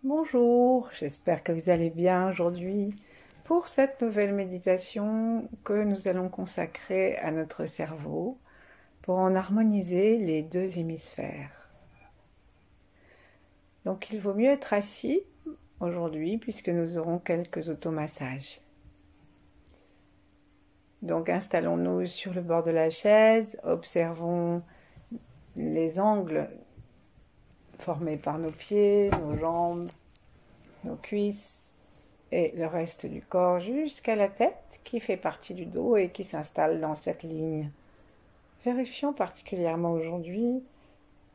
Bonjour, j'espère que vous allez bien aujourd'hui pour cette nouvelle méditation que nous allons consacrer à notre cerveau pour en harmoniser les deux hémisphères. Donc il vaut mieux être assis aujourd'hui puisque nous aurons quelques automassages. Donc installons-nous sur le bord de la chaise, observons les angles formés par nos pieds, nos jambes, nos cuisses et le reste du corps jusqu'à la tête qui fait partie du dos et qui s'installe dans cette ligne. Vérifions particulièrement aujourd'hui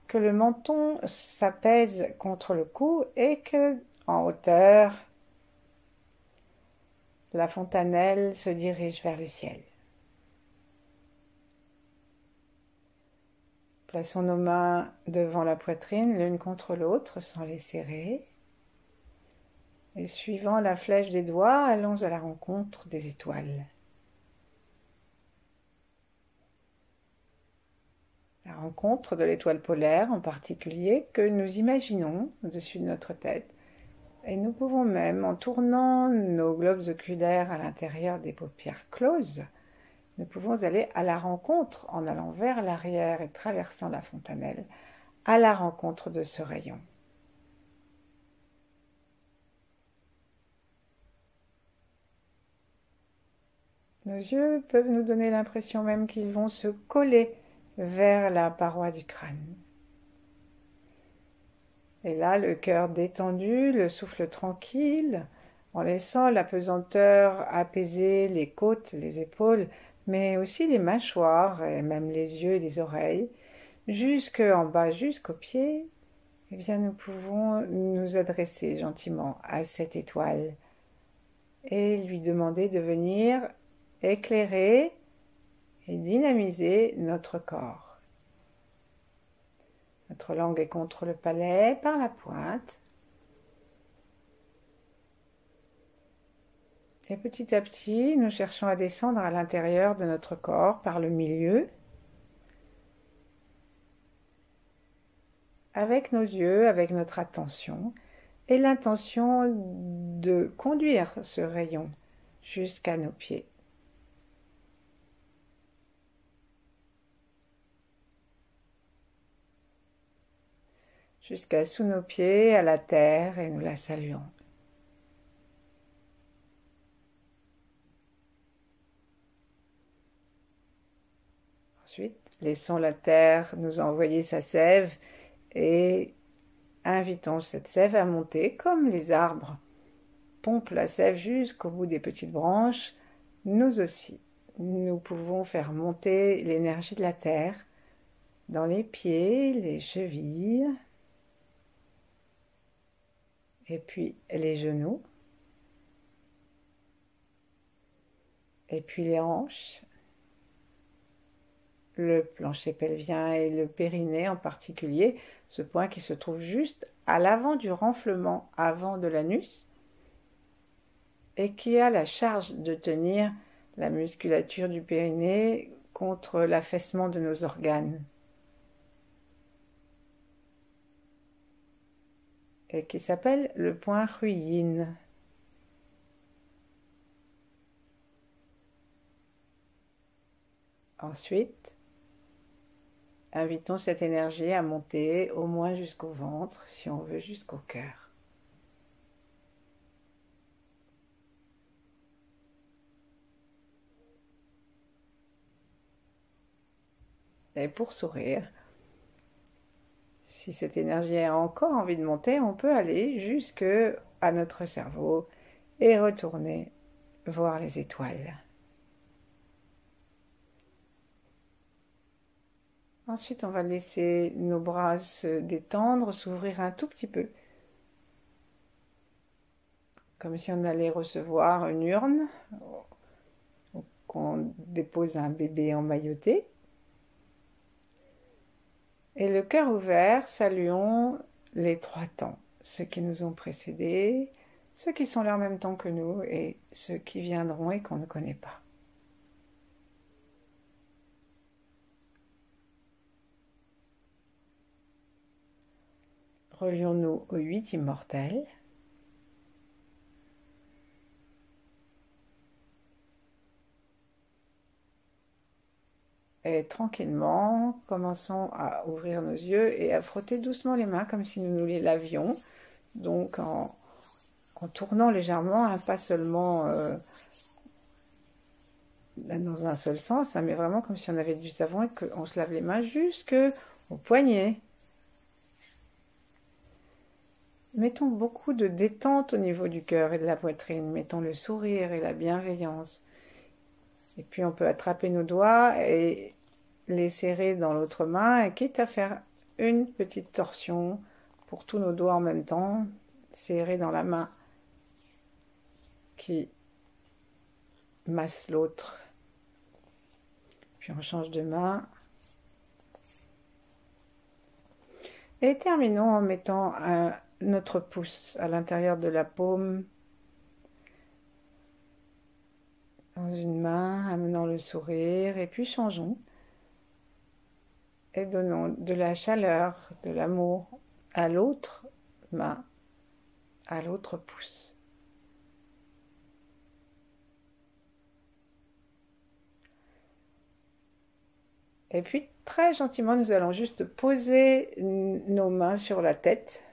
que le menton s'apaise contre le cou et que, en hauteur, la fontanelle se dirige vers le ciel. Plaçons nos mains devant la poitrine, l'une contre l'autre, sans les serrer. Et suivant la flèche des doigts, allons à la rencontre des étoiles. La rencontre de l'étoile polaire en particulier que nous imaginons au-dessus de notre tête. Et nous pouvons même, en tournant nos globes oculaires à l'intérieur des paupières closes, nous pouvons aller à la rencontre, en allant vers l'arrière et traversant la fontanelle, à la rencontre de ce rayon. Nos yeux peuvent nous donner l'impression même qu'ils vont se coller vers la paroi du crâne. Et là, le cœur détendu, le souffle tranquille, en laissant la pesanteur apaiser les côtes, les épaules, mais aussi les mâchoires, et même les yeux et les oreilles, jusqu'en bas, jusqu'aux pieds, eh bien nous pouvons nous adresser gentiment à cette étoile et lui demander de venir éclairer et dynamiser notre corps. Notre langue est contre le palais par la pointe. Et petit à petit, nous cherchons à descendre à l'intérieur de notre corps par le milieu, avec nos yeux, avec notre attention, et l'intention de conduire ce rayon jusqu'à nos pieds. Jusqu'à sous nos pieds, à la terre, et nous la saluons. Ensuite, laissons la terre nous envoyer sa sève et invitons cette sève à monter comme les arbres pompent la sève jusqu'au bout des petites branches. Nous aussi, nous pouvons faire monter l'énergie de la terre dans les pieds, les chevilles, et puis les genoux, et puis les hanches, le plancher pelvien et le périnée en particulier, ce point qui se trouve juste à l'avant du renflement avant de l'anus et qui a la charge de tenir la musculature du périnée contre l'affaissement de nos organes et qui s'appelle le point Huyin. Ensuite, invitons cette énergie à monter au moins jusqu'au ventre, si on veut jusqu'au cœur. Et pour sourire, si cette énergie a encore envie de monter, on peut aller jusque à notre cerveau et retourner voir les étoiles. Ensuite, on va laisser nos bras se détendre, s'ouvrir un tout petit peu, comme si on allait recevoir une urne, ou qu'on dépose un bébé emmailloté. Et le cœur ouvert, saluons les trois temps, ceux qui nous ont précédés, ceux qui sont là en même temps que nous et ceux qui viendront et qu'on ne connaît pas. Relions-nous aux 8 immortels. Et tranquillement, commençons à ouvrir nos yeux et à frotter doucement les mains comme si nous nous les lavions. Donc en tournant légèrement, hein, pas seulement dans un seul sens, hein, mais vraiment comme si on avait du savon et qu'on se lave les mains jusqu'au poignet. Mettons beaucoup de détente au niveau du cœur et de la poitrine. Mettons le sourire et la bienveillance. Et puis on peut attraper nos doigts et les serrer dans l'autre main, et quitte à faire une petite torsion pour tous nos doigts en même temps, serrés dans la main qui masse l'autre. Puis on change de main. Et terminons en mettant notre pouce à l'intérieur de la paume, dans une main, amenant le sourire, et puis changeons. Et donnons de la chaleur, de l'amour à l'autre main, à l'autre pouce. Et puis, très gentiment, nous allons juste poser nos mains sur la tête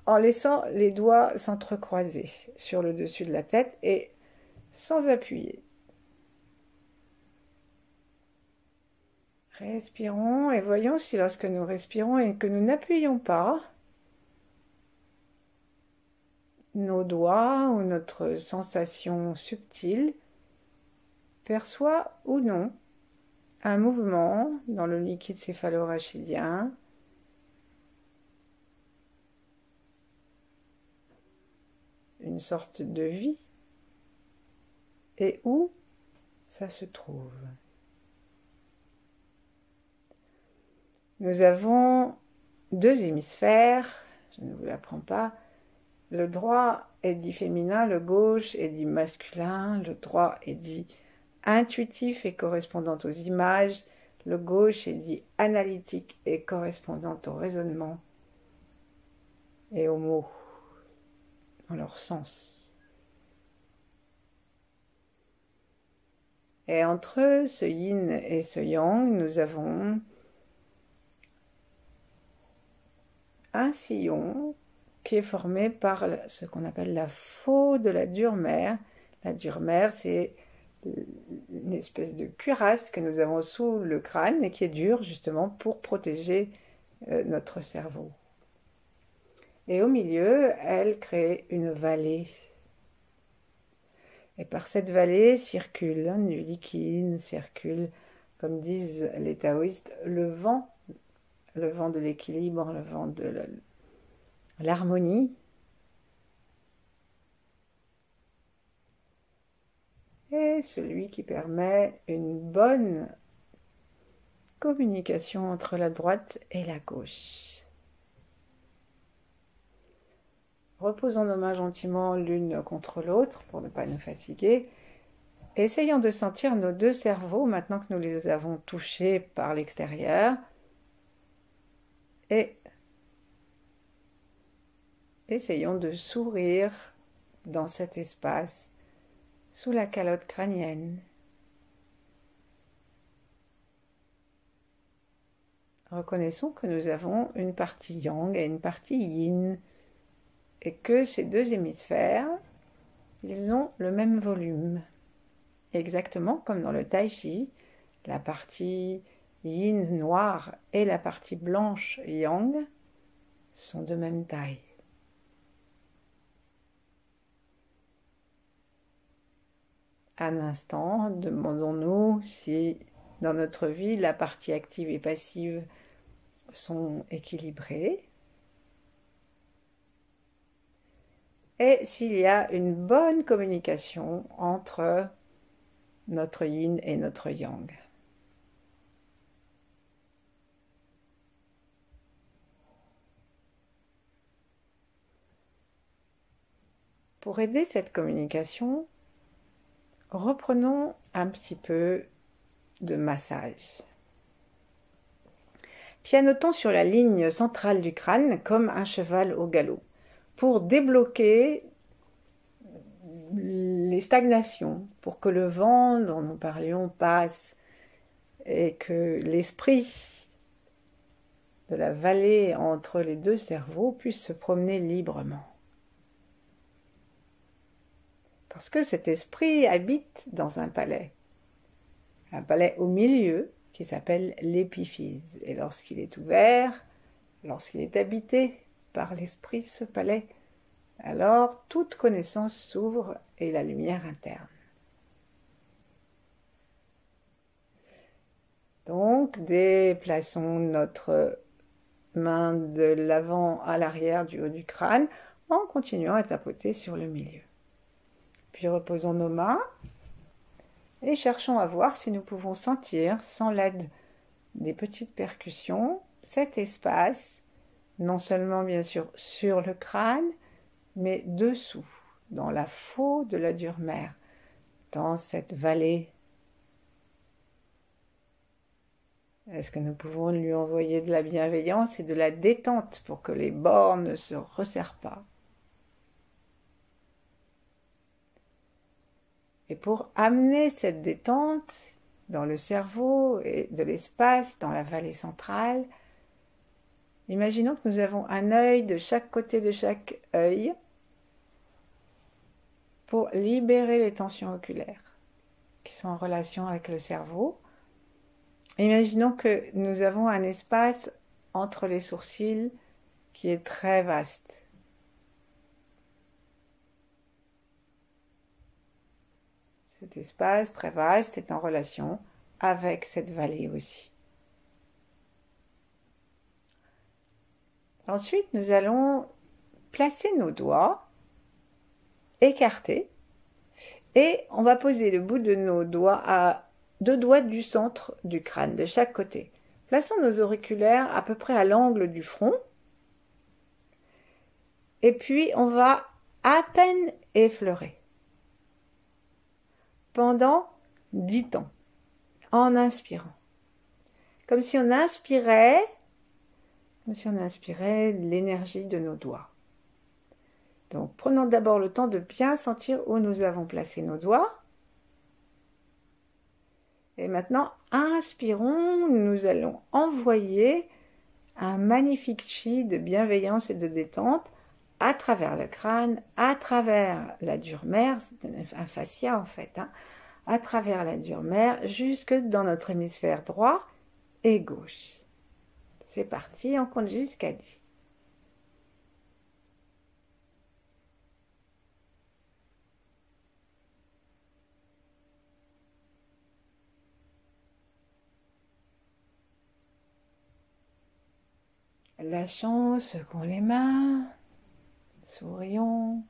en laissant les doigts s'entrecroiser sur le dessus de la tête et sans appuyer. Respirons et voyons si lorsque nous respirons et que nous n'appuyons pas, nos doigts ou notre sensation subtile perçoit ou non un mouvement dans le liquide céphalo-rachidien, une sorte de vie, et où ça se trouve. Nous avons 2 hémisphères, je ne vous l'apprends pas. Le droit est dit féminin, le gauche est dit masculin, le droit est dit intuitif et correspondant aux images, le gauche est dit analytique et correspondant au raisonnement et aux mots, dans leur sens. Et entre ce yin et ce yang, nous avons un sillon qui est formé par ce qu'on appelle la faulx de la dure-mère. La dure-mère, c'est une espèce de cuirasse que nous avons sous le crâne et qui est dure justement pour protéger notre cerveau. Et au milieu, elle crée une vallée. Et par cette vallée circule du liquide, circule, comme disent les taoïstes, le vent de l'équilibre, le vent de l'harmonie. Et celui qui permet une bonne communication entre la droite et la gauche. Reposons nos mains gentiment l'une contre l'autre pour ne pas nous fatiguer. Essayons de sentir nos 2 cerveaux maintenant que nous les avons touchés par l'extérieur. Et essayons de sourire dans cet espace sous la calotte crânienne. Reconnaissons que nous avons une partie yang et une partie yin, et que ces 2 hémisphères, ils ont le même volume. Exactement comme dans le tai chi, la partie yin noire et la partie blanche yang sont de même taille. Un instant, demandons-nous si dans notre vie la partie active et passive sont équilibrées et s'il y a une bonne communication entre notre yin et notre yang. Pour aider cette communication, reprenons un petit peu de massage. Pianotons sur la ligne centrale du crâne comme un cheval au galop pour débloquer les stagnations, pour que le vent dont nous parlions passe et que l'esprit de la vallée entre les deux cerveaux puisse se promener librement. Parce que cet esprit habite dans un palais au milieu qui s'appelle l'épiphyse. Et lorsqu'il est ouvert, lorsqu'il est habité par l'esprit, ce palais, alors toute connaissance s'ouvre et la lumière interne. Donc, déplaçons notre main de l'avant à l'arrière du haut du crâne en continuant à tapoter sur le milieu. Puis reposons nos mains et cherchons à voir si nous pouvons sentir, sans l'aide des petites percussions, cet espace, non seulement bien sûr sur le crâne, mais dessous, dans la faulx de la dure-mère, dans cette vallée. Est-ce que nous pouvons lui envoyer de la bienveillance et de la détente pour que les bords ne se resserrent pas? Et pour amener cette détente dans le cerveau et de l'espace, dans la vallée centrale, imaginons que nous avons un œil de chaque côté de chaque œil pour libérer les tensions oculaires qui sont en relation avec le cerveau. Imaginons que nous avons un espace entre les sourcils qui est très vaste. Cet espace très vaste est en relation avec cette vallée aussi. Ensuite, nous allons placer nos doigts écartés et on va poser le bout de nos doigts à 2 doigts du centre du crâne, de chaque côté. Plaçons nos auriculaires à peu près à l'angle du front et puis on va à peine effleurer pendant 10 temps, en inspirant. Comme si on inspirait l'énergie de nos doigts. Donc, prenons d'abord le temps de bien sentir où nous avons placé nos doigts. Et maintenant, inspirons, nous allons envoyer un magnifique chi de bienveillance et de détente à travers le crâne, à travers la dure-mère, c'est un fascia en fait, à travers la dure-mère, jusque dans notre hémisphère droit et gauche. C'est parti, on compte jusqu'à 10. Lâchons, secouons les mains, sourions,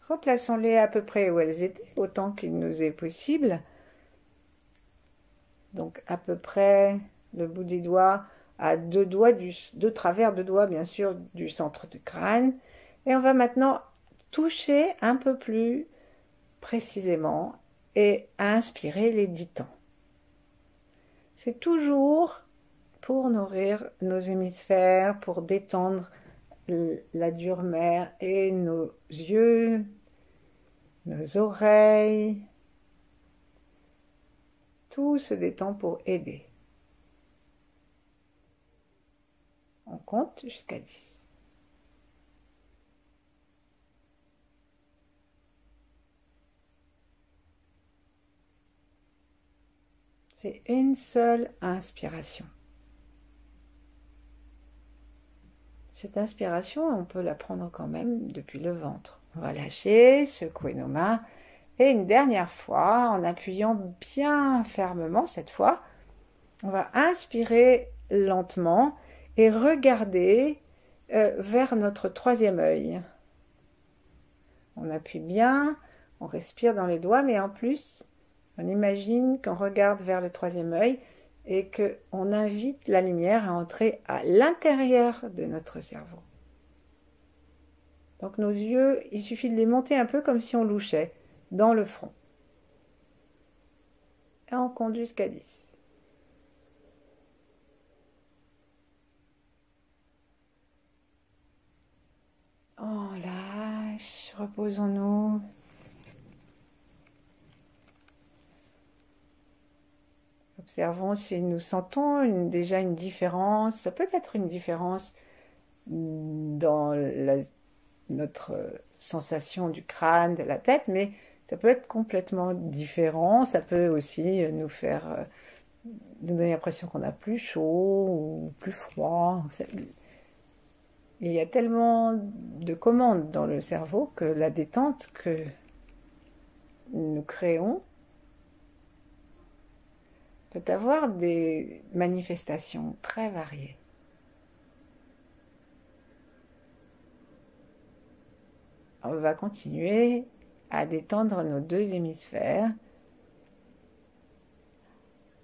replaçons-les à peu près où elles étaient, autant qu'il nous est possible. Donc à peu près le bout des doigts à 2 doigts, de travers 2 doigts bien sûr du centre du crâne. Et on va maintenant toucher un peu plus précisément et inspirer les 10 temps. C'est toujours pour nourrir nos hémisphères, pour détendre la dure-mère et nos yeux, nos oreilles. Tout se détend pour aider. On compte jusqu'à 10. C'est une seule inspiration. Cette inspiration, on peut la prendre quand même depuis le ventre. On va lâcher, secouer nos mains. Et une dernière fois, en appuyant bien fermement cette fois, on va inspirer lentement et regarder vers notre 3e œil. On appuie bien, on respire dans les doigts, mais en plus, on imagine qu'on regarde vers le 3e œil et qu'on invite la lumière à entrer à l'intérieur de notre cerveau. Donc nos yeux, il suffit de les monter un peu comme si on louchait dans le front. Et on compte jusqu'à 10. Reposons-nous. Observons si nous sentons déjà une différence. Ça peut être une différence dans notre sensation du crâne, de la tête, mais ça peut être complètement différent. Ça peut aussi nous donner l'impression qu'on a plus chaud ou plus froid. Il y a tellement de commandes dans le cerveau que la détente que nous créons peut avoir des manifestations très variées. On va continuer à détendre nos deux hémisphères.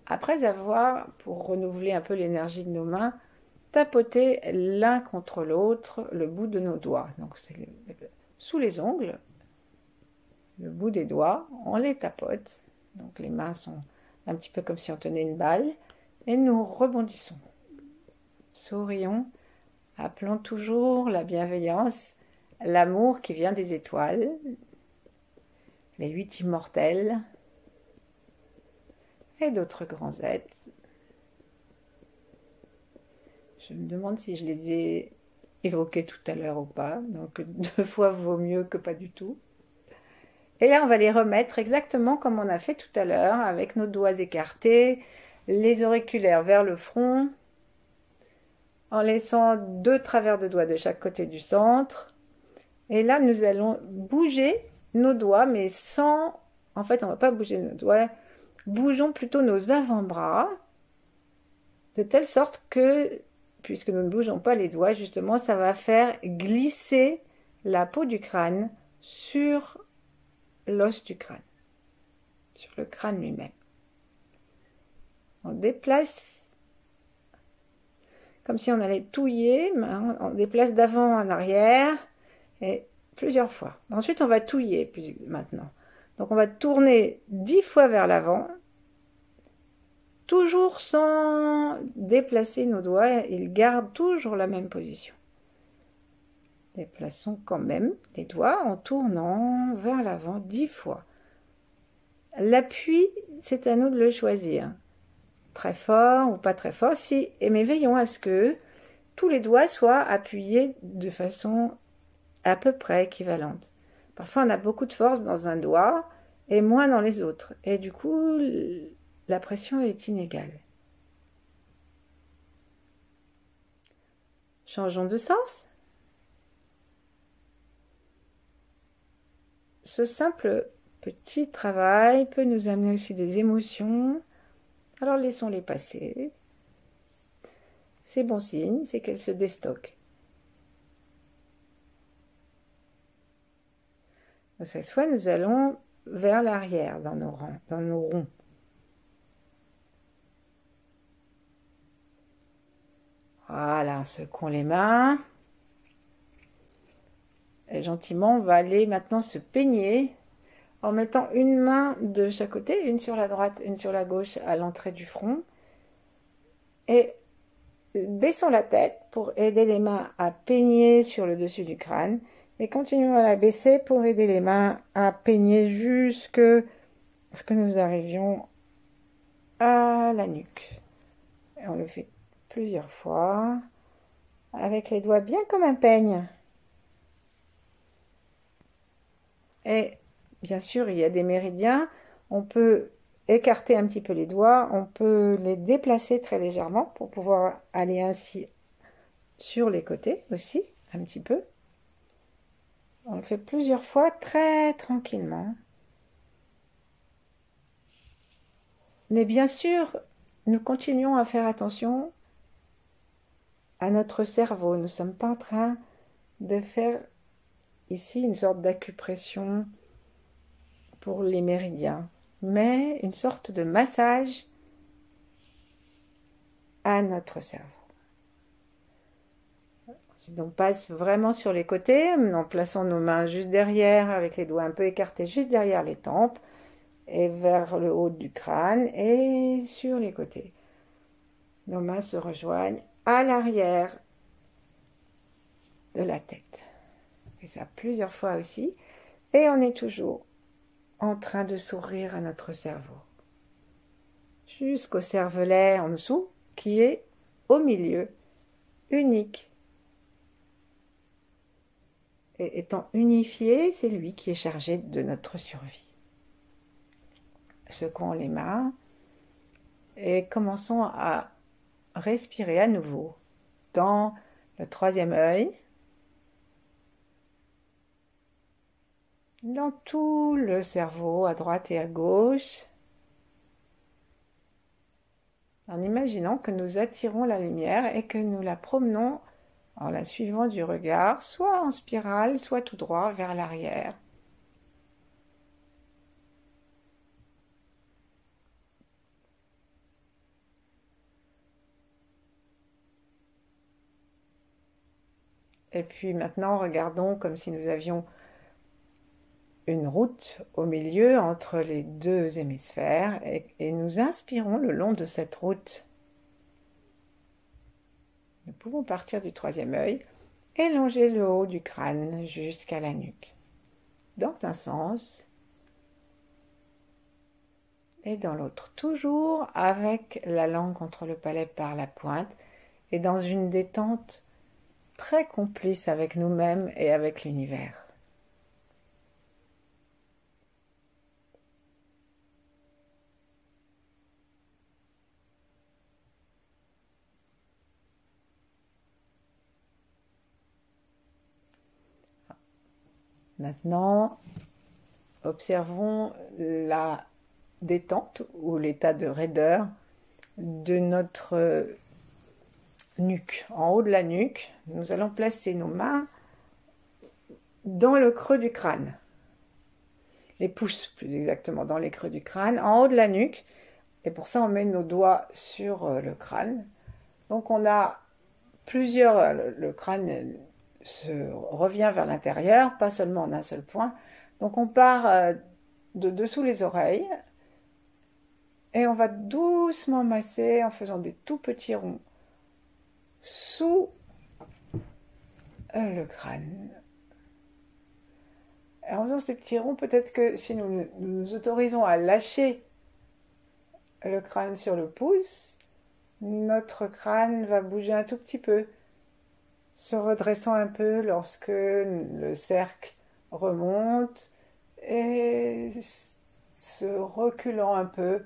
Après avoir, pour renouveler un peu l'énergie de nos mains, tapoté l'un contre l'autre le bout de nos doigts. Donc c'est sous les ongles, le bout des doigts, on les tapote. Donc les mains sont un petit peu comme si on tenait une balle. Et nous rebondissons. Sourions, appelons toujours la bienveillance, l'amour qui vient des étoiles, les 8 immortels et d'autres grands êtres. Je me demande si je les ai évoqués tout à l'heure ou pas. Donc 2 fois vaut mieux que pas du tout. Et là, on va les remettre exactement comme on a fait tout à l'heure, avec nos doigts écartés, les auriculaires vers le front, en laissant 2 travers de doigts de chaque côté du centre. Et là, nous allons bouger nos doigts, mais sans... En fait, on ne va pas bouger nos doigts. Bougeons plutôt nos avant-bras, de telle sorte que, puisque nous ne bougeons pas les doigts, justement, ça va faire glisser la peau du crâne sur l'os du crâne, sur le crâne lui-même. On déplace, comme si on allait touiller, on déplace d'avant en arrière, et plusieurs fois. Ensuite, on va touiller maintenant. Donc, on va tourner 10 fois vers l'avant, toujours sans déplacer nos doigts. Ils gardent toujours la même position. Déplaçons quand même les doigts en tournant vers l'avant 10 fois. L'appui, c'est à nous de le choisir. Très fort ou pas très fort, mais veillons à ce que tous les doigts soient appuyés de façon à peu près équivalente. Parfois, on a beaucoup de force dans un doigt et moins dans les autres. Et du coup, la pression est inégale. Changeons de sens. Ce simple petit travail peut nous amener aussi des émotions. Alors laissons-les passer. C'est bon signe, c'est qu'elles se déstockent. Cette fois, nous allons vers l'arrière dans nos ronds. Voilà, secouons les mains. Et gentiment, on va aller maintenant se peigner en mettant une main de chaque côté, une sur la droite, une sur la gauche à l'entrée du front. Et baissons la tête pour aider les mains à peigner sur le dessus du crâne. Et continuons à la baisser pour aider les mains à peigner jusque ce que nous arrivions à la nuque. Et on le fait plusieurs fois avec les doigts bien comme un peigne. Et bien sûr, il y a des méridiens. On peut écarter un petit peu les doigts. On peut les déplacer très légèrement pour pouvoir aller ainsi sur les côtés aussi, un petit peu. On le fait plusieurs fois très tranquillement. Mais bien sûr, nous continuons à faire attention à notre cerveau. Nous ne sommes pas en train de faire ici une sorte d'acupression pour les méridiens, mais une sorte de massage à notre cerveau. Ensuite, on passe vraiment sur les côtés en plaçant nos mains juste derrière, avec les doigts un peu écartés juste derrière les tempes et vers le haut du crâne et sur les côtés. Nos mains se rejoignent à l'arrière de la tête. fait ça plusieurs fois aussi. Et on est toujours en train de sourire à notre cerveau. Jusqu'au cervelet en dessous, qui est au milieu, unique. Et étant unifié, c'est lui qui est chargé de notre survie. Secouons les mains et commençons à respirer à nouveau dans le troisième œil, dans tout le cerveau, à droite et à gauche, en imaginant que nous attirons la lumière et que nous la promenons en la suivant du regard, soit en spirale, soit tout droit vers l'arrière. Et puis maintenant, regardons comme si nous avions une route au milieu entre les deux hémisphères et nous inspirons le long de cette route. Nous pouvons partir du troisième œil et longer le haut du crâne jusqu'à la nuque, dans un sens et dans l'autre, toujours avec la langue contre le palais par la pointe et dans une détente très complice avec nous-mêmes et avec l'univers. Maintenant, observons la détente ou l'état de raideur de notre nuque. En haut de la nuque, nous allons placer nos mains dans le creux du crâne. Les pouces, plus exactement, dans les creux du crâne, en haut de la nuque. Et pour ça, on met nos doigts sur le crâne. Donc on a plusieurs... Le crâne se revient vers l'intérieur, pas seulement en un seul point. Donc on part de dessous les oreilles et on va doucement masser en faisant des tout petits ronds sous le crâne. Et en faisant ces petits ronds, peut-être que si nous nous autorisons à lâcher le crâne sur le pouce, notre crâne va bouger un tout petit peu, se redressant un peu lorsque le cercle remonte et se reculant un peu,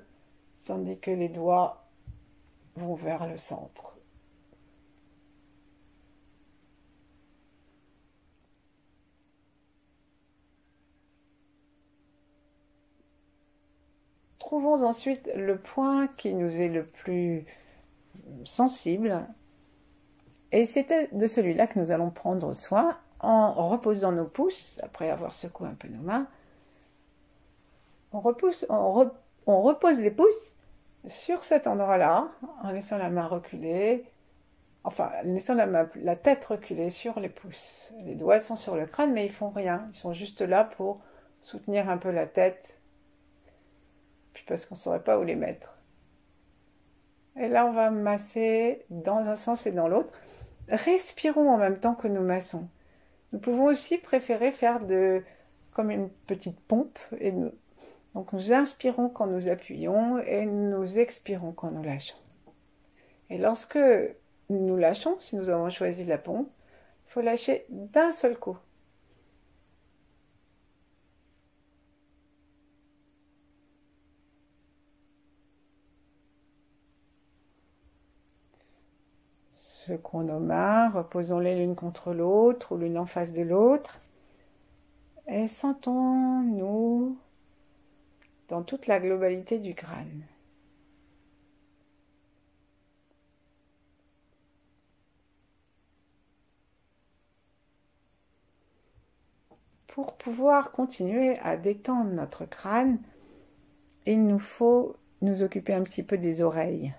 tandis que les doigts vont vers le centre. Trouvons ensuite le point qui nous est le plus sensible. Et c'est de celui-là que nous allons prendre soin en reposant nos pouces, après avoir secoué un peu nos mains. On repose les pouces sur cet endroit-là, en laissant la main reculer, enfin, en laissant la tête reculer sur les pouces. Les doigts sont sur le crâne, mais ils font rien. Ils sont juste là pour soutenir un peu la tête, puis parce qu'on ne saurait pas où les mettre. Et là, on va masser dans un sens et dans l'autre. Respirons en même temps que nous massons. Nous pouvons aussi préférer faire comme une petite pompe. Donc nous inspirons quand nous appuyons et nous expirons quand nous lâchons. Et lorsque nous lâchons, si nous avons choisi la pompe, il faut lâcher d'un seul coup. Secouons nos mains, reposons-les l'une contre l'autre ou l'une en face de l'autre. Et sentons-nous dans toute la globalité du crâne. Pour pouvoir continuer à détendre notre crâne, il nous faut nous occuper un petit peu des oreilles.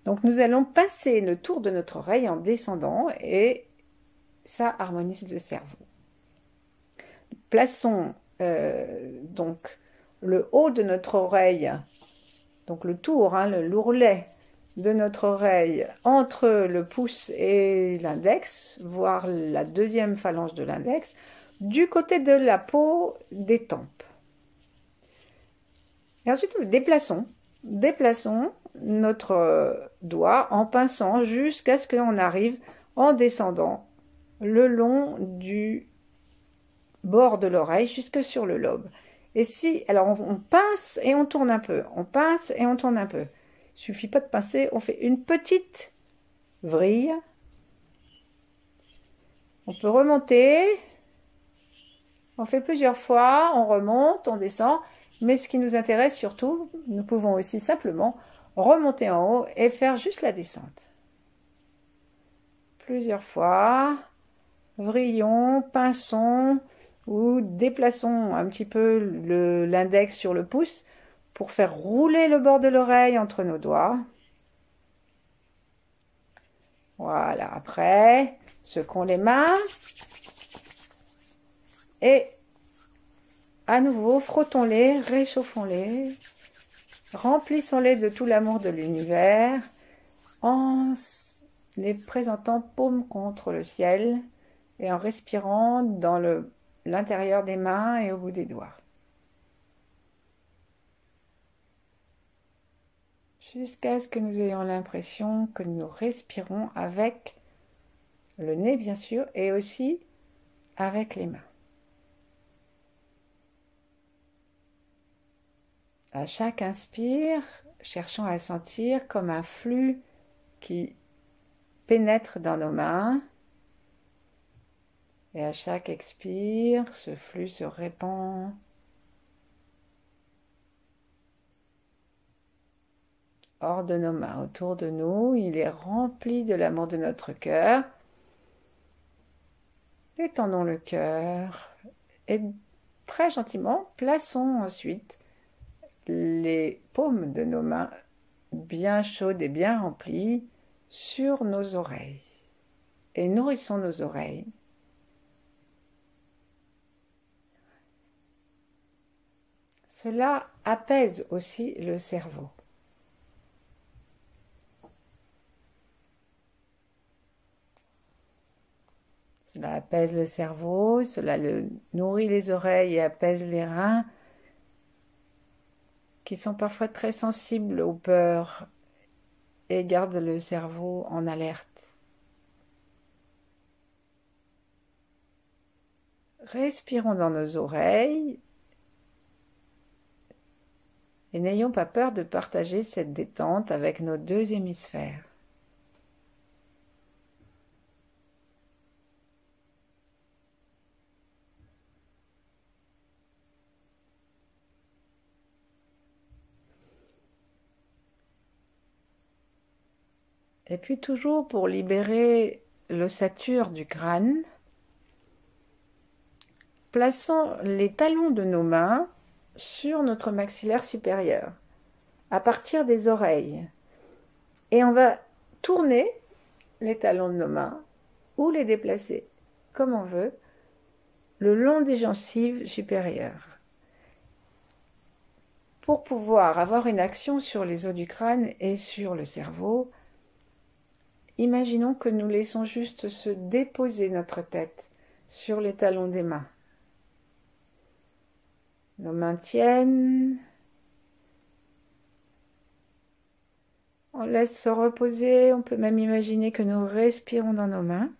Donc nous allons passer le tour de notre oreille en descendant et ça harmonise le cerveau. Plaçons donc le haut de notre oreille, donc le tour, le l'ourlet, de notre oreille entre le pouce et l'index, voire la deuxième phalange de l'index, du côté de la peau des tempes. Et ensuite, déplaçons notre doigt en pinçant jusqu'à ce qu'on arrive en descendant le long du bord de l'oreille jusque sur le lobe. Et si, alors on pince et on tourne un peu, on pince et on tourne un peu. Il suffit pas de pincer, on fait une petite vrille. On peut remonter, on fait plusieurs fois, on remonte, on descend, mais ce qui nous intéresse surtout, nous pouvons aussi simplement remonter en haut et faire juste la descente. Plusieurs fois, vrillons, pinçons ou déplaçons un petit peu l'index sur le pouce pour faire rouler le bord de l'oreille entre nos doigts. Voilà, après, secons les mains et à nouveau, frottons-les, réchauffons-les, remplissons-les de tout l'amour de l'univers en les présentant paume contre le ciel et en respirant dans l'intérieur des mains et au bout des doigts. Jusqu'à ce que nous ayons l'impression que nous respirons avec le nez, bien sûr, et aussi avec les mains. À chaque inspire, cherchons à sentir comme un flux qui pénètre dans nos mains. Et à chaque expire, ce flux se répand hors de nos mains, autour de nous. Il est rempli de l'amour de notre cœur. Étendons le cœur et très gentiment, plaçons ensuite les paumes de nos mains bien chaudes et bien remplies sur nos oreilles. Et nourrissons nos oreilles. Cela apaise aussi le cerveau. Cela apaise le cerveau, cela nourrit les oreilles et apaise les reins qui sont parfois très sensibles aux peurs et gardent le cerveau en alerte. Respirons dans nos oreilles et n'ayons pas peur de partager cette détente avec nos deux hémisphères. Et puis toujours pour libérer l'ossature du crâne, plaçons les talons de nos mains sur notre maxillaire supérieur, à partir des oreilles. Et on va tourner les talons de nos mains ou les déplacer comme on veut le long des gencives supérieures. Pour pouvoir avoir une action sur les os du crâne et sur le cerveau, imaginons que nous laissons juste se déposer notre tête sur les talons des mains. Nos mains tiennent. On laisse se reposer. On peut même imaginer que nous respirons dans nos mains.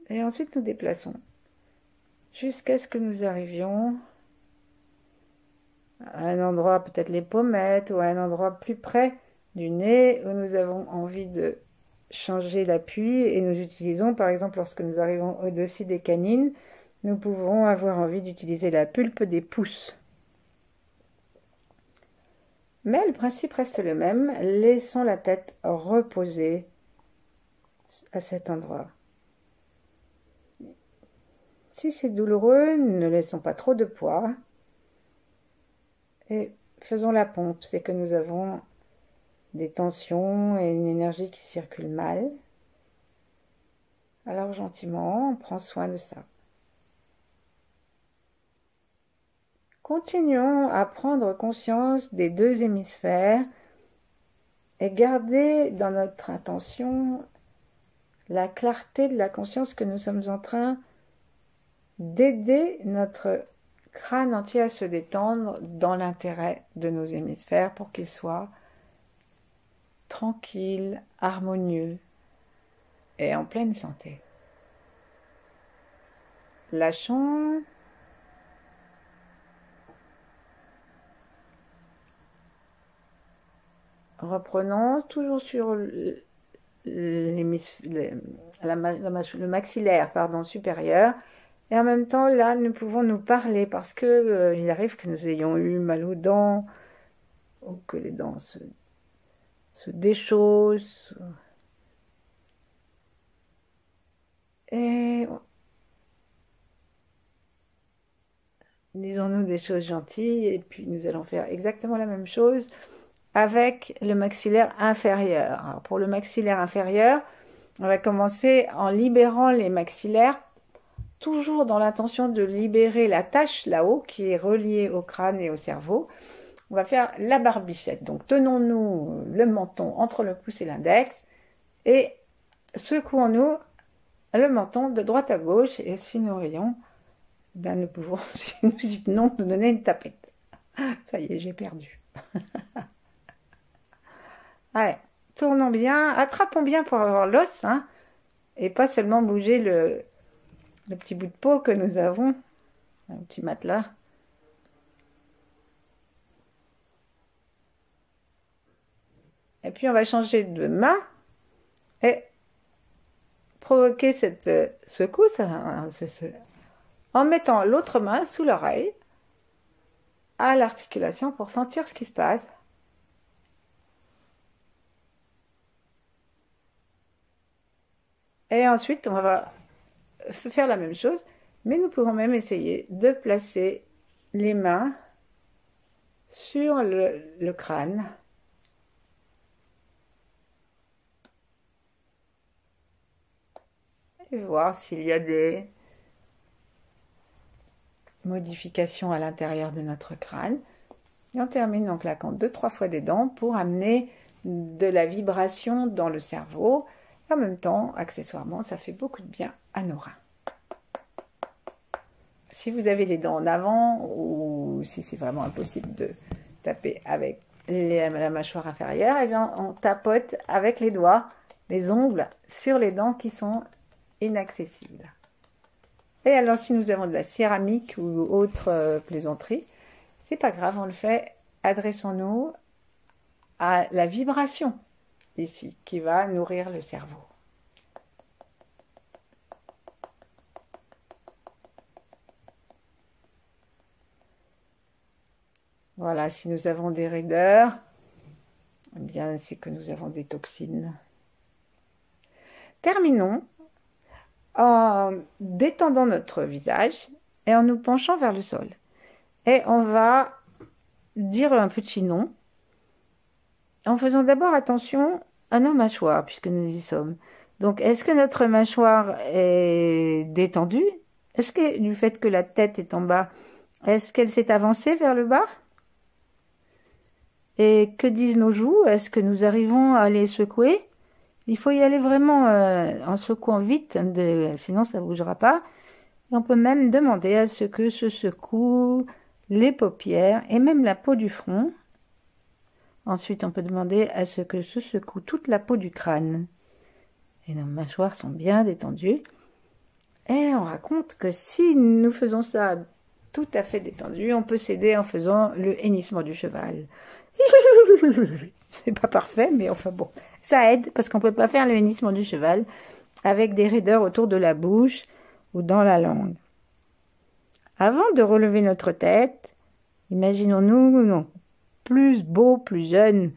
Et ensuite nous déplaçons jusqu'à ce que nous arrivions à un endroit, peut-être les pommettes, ou à un endroit plus près du nez où nous avons envie de changer l'appui et nous utilisons, par exemple, lorsque nous arrivons au-dessus des canines, nous pouvons avoir envie d'utiliser la pulpe des pouces. Mais le principe reste le même, laissons la tête reposer à cet endroit. Si c'est douloureux, ne laissons pas trop de poids et faisons la pompe, c'est que nous avons des tensions et une énergie qui circule mal. Alors gentiment, on prend soin de ça. Continuons à prendre conscience des deux hémisphères et garder dans notre attention la clarté de la conscience que nous sommes en train d'aider notre crâne entier à se détendre dans l'intérêt de nos hémisphères pour qu'ils soient tranquilles, harmonieux et en pleine santé. Lâchons. Reprenons toujours sur le maxillaire supérieur. Et en même temps, là, nous pouvons nous parler parce que il arrive que nous ayons eu mal aux dents ou que les dents se déchaussent. Et disons-nous des choses gentilles et puis nous allons faire exactement la même chose avec le maxillaire inférieur. Alors pour le maxillaire inférieur, on va commencer en libérant les maxillaires, toujours dans l'intention de libérer la tache là-haut qui est reliée au crâne et au cerveau. On va faire la barbichette. Donc tenons-nous le menton entre le pouce et l'index et secouons-nous le menton de droite à gauche. Et si nous rions, ben nous pouvons, si nous y tenons, nous donner une tapette. Ça y est, j'ai perdu. Allez, tournons bien, attrapons bien pour avoir l'os, hein, et pas seulement bouger le petit bout de peau que nous avons, un petit matelas. Et puis on va changer de main et provoquer cette secousse en mettant l'autre main sous l'oreille à l'articulation pour sentir ce qui se passe. Et ensuite, on va faire la même chose, mais nous pouvons même essayer de placer les mains sur le crâne. Et voir s'il y a des modifications à l'intérieur de notre crâne. Et on termine en claquant 2-3 fois des dents pour amener de la vibration dans le cerveau. En même temps, accessoirement, ça fait beaucoup de bien à nos reins. Si vous avez les dents en avant ou si c'est vraiment impossible de taper avec la mâchoire inférieure, eh bien, on tapote avec les doigts, les ongles sur les dents qui sont inaccessibles. Et alors, si nous avons de la céramique ou autre plaisanterie, c'est pas grave, on le fait. Adressons-nous à la vibration ici qui va nourrir le cerveau. Voilà, si nous avons des raideurs, eh bien c'est que nous avons des toxines. Terminons en détendant notre visage et en nous penchant vers le sol. Et on va dire un petit nom en faisant d'abord attention à nos mâchoires puisque nous y sommes. Donc, est-ce que notre mâchoire est détendue? Est-ce que du fait que la tête est en bas, est-ce qu'elle s'est avancée vers le bas? Et que disent nos joues? Est-ce que nous arrivons à les secouer? Il faut y aller vraiment en secouant vite, sinon ça ne bougera pas. Et on peut même demander à ce que se secouent les paupières et même la peau du front. Ensuite, on peut demander à ce que se secoue toute la peau du crâne. Et nos mâchoires sont bien détendues. Et on raconte que si nous faisons ça tout à fait détendu, on peut s'aider en faisant le hennissement du cheval. C'est pas parfait, mais enfin bon, ça aide parce qu'on peut pas faire le hennissement du cheval avec des raideurs autour de la bouche ou dans la langue. Avant de relever notre tête, imaginons-nous plus beau, plus jeune,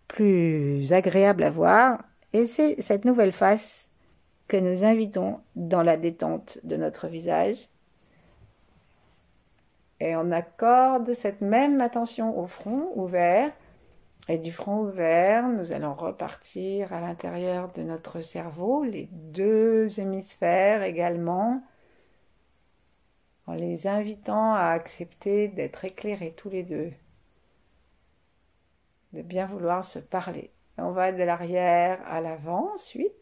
plus agréable à voir, et c'est cette nouvelle face que nous invitons dans la détente de notre visage. Et on accorde cette même attention au front ouvert. Et du front ouvert, nous allons repartir à l'intérieur de notre cerveau, les deux hémisphères également. en les invitant à accepter d'être éclairés tous les deux, de bien vouloir se parler. On va de l'arrière à l'avant ensuite.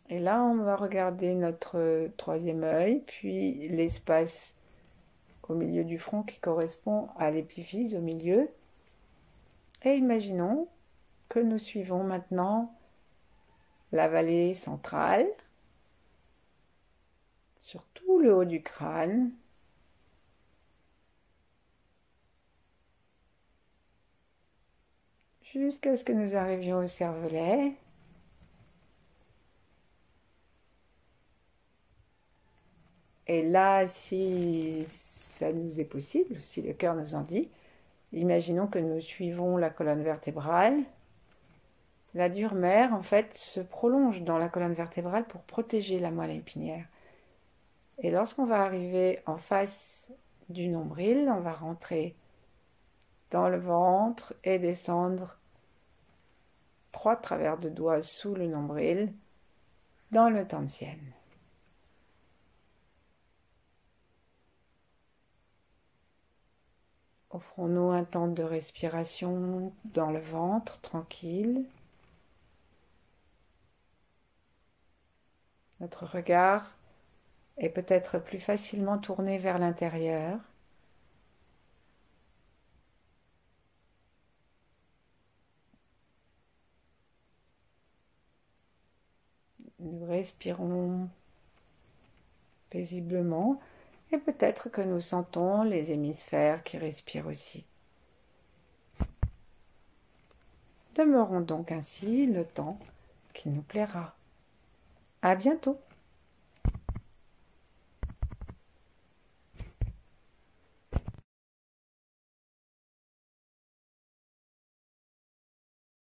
Et là, on va regarder notre troisième œil, puis l'espace au milieu du front qui correspond à l'épiphyse au milieu. Et imaginons que nous suivons maintenant la vallée centrale sur tout le haut du crâne. Jusqu'à ce que nous arrivions au cervelet. Et là, si ça nous est possible, si le cœur nous en dit, imaginons que nous suivons la colonne vertébrale. La dure mère, en fait, se prolonge dans la colonne vertébrale pour protéger la moelle épinière. Et lorsqu'on va arriver en face du nombril, on va rentrer dans le ventre et descendre 3 travers de doigts sous le nombril dans le Tantien. Offrons-nous un temps de respiration dans le ventre, tranquille. Notre regard est peut-être plus facilement tourné vers l'intérieur. Nous respirons paisiblement et peut-être que nous sentons les hémisphères qui respirent aussi. Demeurons donc ainsi le temps qui nous plaira. À bientôt.